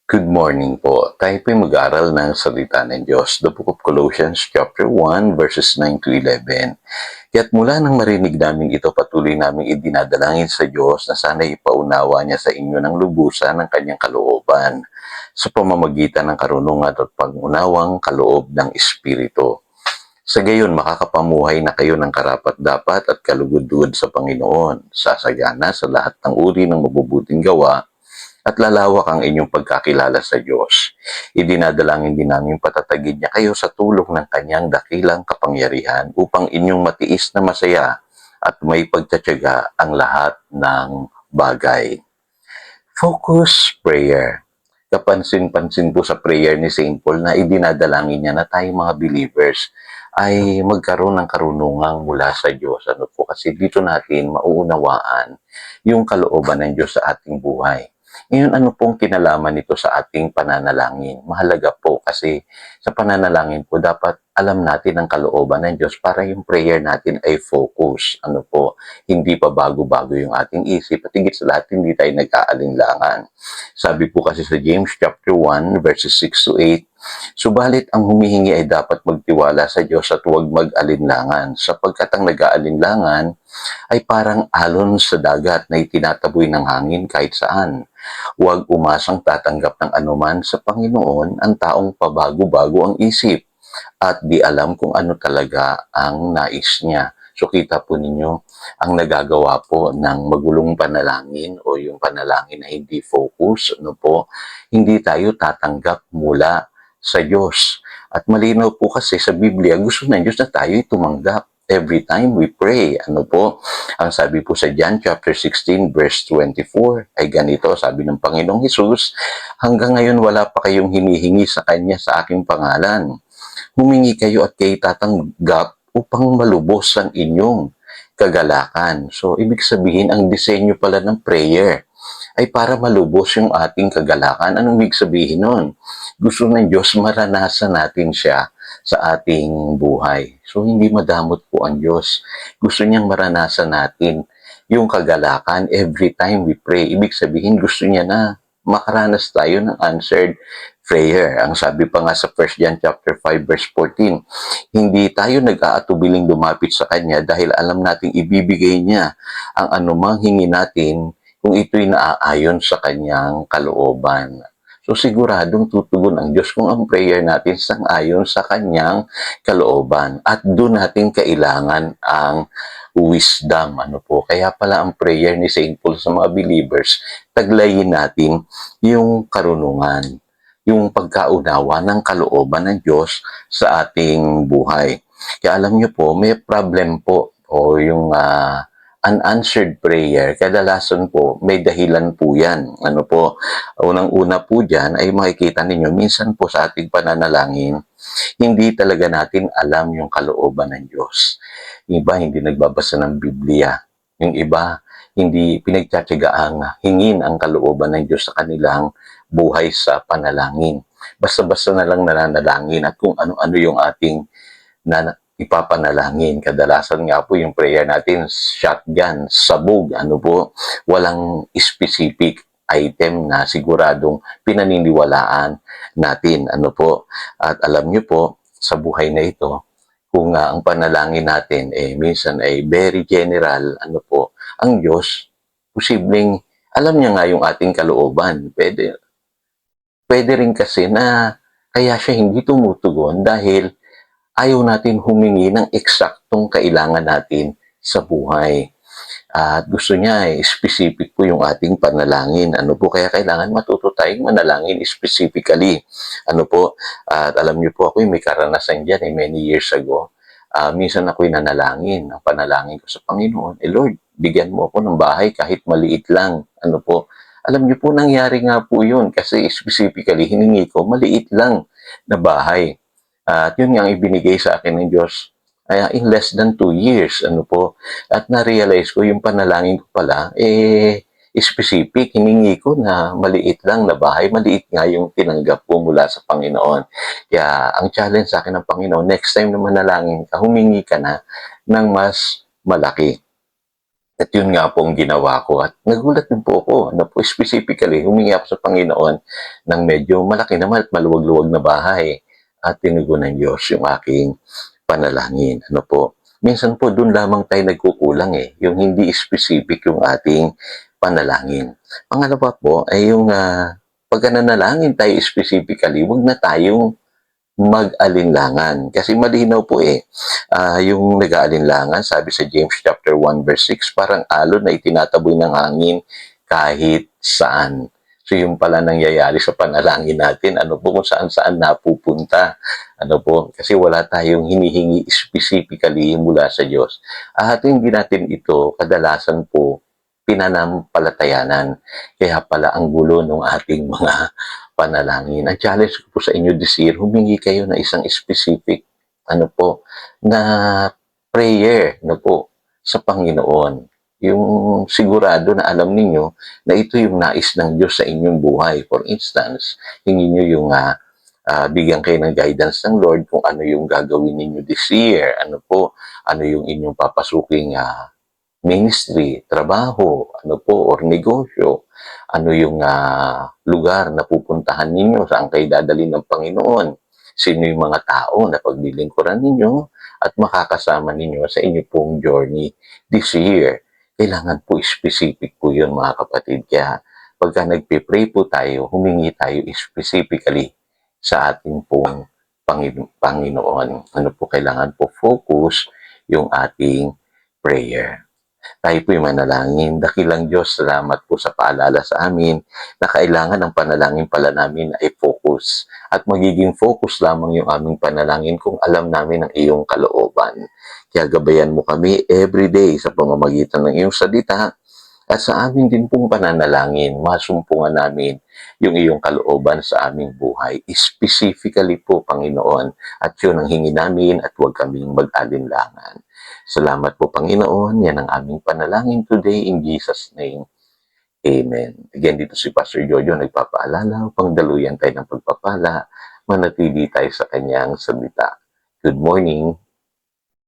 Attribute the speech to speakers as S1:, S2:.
S1: Good morning po. Tayo po'y mag-aral ng salita ng Diyos. The Book of Colossians chapter 1 verses 9 to 11. Kaya't mula nang marinig namin ito, patuloy namin idinadalangin sa Diyos na sana ipaunawa niya sa inyo ng lubusan ng kanyang kalooban sa pamamagitan ng karunungan at pangunawang kaloob ng Espiritu. Sa gayon, makakapamuhay na kayo ng karapat-dapat at kalugod-lugod sa Panginoon, sasagana sa lahat ng uri ng mabubuting gawa at lalawak ang inyong pagkakilala sa Diyos. Idinadalangin din namin patatagin niya kayo sa tulong ng kanyang dakilang kapangyarihan upang inyong matiis na masaya at may pagtatyaga ang lahat ng bagay. Focus prayer. Kapansin-pansin po sa prayer ni St. Paul na idinadalangin niya na tayong mga believers ay magkaroon ng karunungang mula sa Diyos. Ano po? Kasi dito natin mauunawaan yung kalooban ng Diyos sa ating buhay. Ngayon, ano pong kinalaman nito sa ating pananalangin? Mahalaga po kasi sa pananalangin po dapat alam natin ang kalooban ng Diyos para yung prayer natin ay focus. Ano po, hindi pa bago-bago yung ating isip at higit sa lahat hindi tayo nag-aalinlangan. Sabi po kasi sa James chapter 1 verses 6 to 8, subalit ang humihingi ay dapat magtiwala sa Diyos at huwag mag-alinlangan, sapagkat ang nag-aalinlangan ay parang alon sa dagat na itinataboy ng hangin kahit saan. Huwag umasang tatanggap ng anuman sa Panginoon ang taong pabago-bago ang isip at di alam kung ano talaga ang nais niya. So kita po ninyo, ang nagagawa po ng magulong panalangin o yung panalangin na hindi focus, ano po, hindi tayo tatanggap mula sa Diyos. At malinaw po kasi sa Biblia, gusto ng Diyos na tayo'y tumanggap every time we pray. Ano po? Ang sabi po sa John chapter 16 verse 24 ay ganito, sabi ng Panginoong Hesus, hanggang ngayon wala pa kayong hinihingi sa Kanya sa aking pangalan. Humingi kayo at kayo tatanggap upang malubos ang inyong kagalakan. So, ibig sabihin, ang disenyo pala ng prayer ay para malubos yung ating kagalakan. Anong ibig sabihin nun? Gusto ng Diyos maranasan natin siya sa ating buhay. So, hindi madamot po ang Diyos. Gusto niyang maranasan natin yung kagalakan every time we pray. Ibig sabihin, gusto niya na makaranas tayo ng answered prayer. Ang sabi pa nga sa 1 John chapter 5 verse 14, hindi tayo nag-aatubiling lumapit sa Kanya dahil alam nating ibibigay niya ang anumang hingi natin kung ito'y naaayon sa Kanyang kalooban. So siguradong tutugon ang Diyos kung ang prayer natin sang-ayon sa Kanyang kalooban. At doon natin kailangan ang wisdom. Ano po? Kaya pala ang prayer ni St. Paul sa mga believers, taglayin natin yung karunungan, yung pagkaunawa ng kalooban ng Diyos sa ating buhay. Kaya alam niyo po, may problem po o yung unanswered prayer, kadalasan po, may dahilan po yan. Ano po, unang-una po dyan ay makikita ninyo, minsan po sa ating pananalangin, hindi talaga natin alam yung kalooban ng Diyos. Yung iba, hindi nagbabasa ng Biblia. Yung iba, hindi pinagtyatsagaang hingin ang kalooban ng Diyos sa kanilang buhay sa panalangin. Basta-basta na lang nananalangin at kung ano-ano yung ating ipapanalangin. Kadalasan nga po yung prayer natin, shotgun, sabog, ano po, walang specific item na siguradong pinaniniwalaan natin. Ano po, at alam nyo po, sa buhay na ito, kung ang panalangin natin minsan ay very general, ano po, ang Diyos, posibleng alam niya nga yung ating kalooban. Pwede rin kasi na kaya siya hindi tumutugon dahil ayaw natin humingi ng eksaktong kailangan natin sa buhay. At gusto niya specific po yung ating panalangin. Ano po, kaya kailangan matuto tayong manalangin specifically. Ano po, at alam niyo po ako may karanasan dyan many years ago. Minsan ako'y nanalangin. Ang panalangin ko sa Panginoon, Lord, bigyan mo ako ng bahay kahit maliit lang. Ano po, alam niyo po, nangyari nga po yun kasi specifically hiningi ko maliit lang na bahay. At yun nga ang ibinigay sa akin ng Diyos in less than 2 years. Ano po, at na-realize ko yung panalangin ko pala, specific, hiningi ko na maliit lang na bahay, maliit nga yung tinanggap ko mula sa Panginoon. Kaya ang challenge sa akin ng Panginoon, next time na manalangin ka, humingi ka na ng mas malaki. At yun nga po ang ginawa ko at nagulat din po ako. Ano po, specifically, humingi ako sa Panginoon ng medyo malaki naman at maluwag-luwag na bahay. At tinugon ng Diyos yung aking panalangin. Ano po, minsan po doon lamang tayo nagkukulang yung hindi specific yung ating panalangin. Pangalawa po ay yung pagka nanalangin tayo specifically, wag na tayong mag-alinlangan. Kasi malinaw po yung nag-aalinlangan, sabi sa James chapter 1 verse 6, parang alon na itinataboy ng hangin kahit saan. So yung pala nangyayari sa panalangin natin, ano po kung saan-saan napupunta. Ano po, kasi wala tayong hinihingi specifically mula sa Diyos. At hindi natin ito kadalasan po pinanampalatayanan. Kaya pala ang gulo ng ating mga panalangin. Ang challenge ko po sa inyo this year, humingi kayo ng isang specific ano po, na prayer no po sa Panginoon. Yung sigurado na alam ninyo na ito yung nais ng Diyos sa inyong buhay. For instance, hingi nyo yung bigyan kayo ng guidance ng Lord kung ano yung gagawin ninyo this year. Ano po, ano yung inyong papasuking ministry, trabaho, ano po, or negosyo, ano yung lugar na pupuntahan ninyo, saan kayo dadalhin ng Panginoon, sino yung mga tao na paglilingkuran ninyo at makakasama ninyo sa inyo pong journey this year. Kailangan po specific po yun mga kapatid. Kaya pagka nagpe-pray po tayo, humingi tayo specifically sa ating pong Panginoon. Ano po, kailangan po focus yung ating prayer. Tayo po'y manalangin. Dakilang Diyos, salamat po sa paalala sa amin na kailangan ang panalangin pala namin ay focus. At magiging focus lamang yung aming panalangin kung alam namin ang iyong kalooban. Kaya gabayan mo kami everyday sa pamamagitan ng iyong salita at sa amin din pong pananalangin, masumpungan namin yung iyong kalooban sa aming buhay. Specifically po, Panginoon, at yun ang hingi namin at huwag kaming mag-alinlangan. Salamat po, Panginoon. Yan ang aming panalangin today in Jesus' name. Amen. Again, dito si Pastor Jojo nagpapaalala upang daluyan tayo ng pagpapala, manatili tayo sa kanyang salita. Good morning.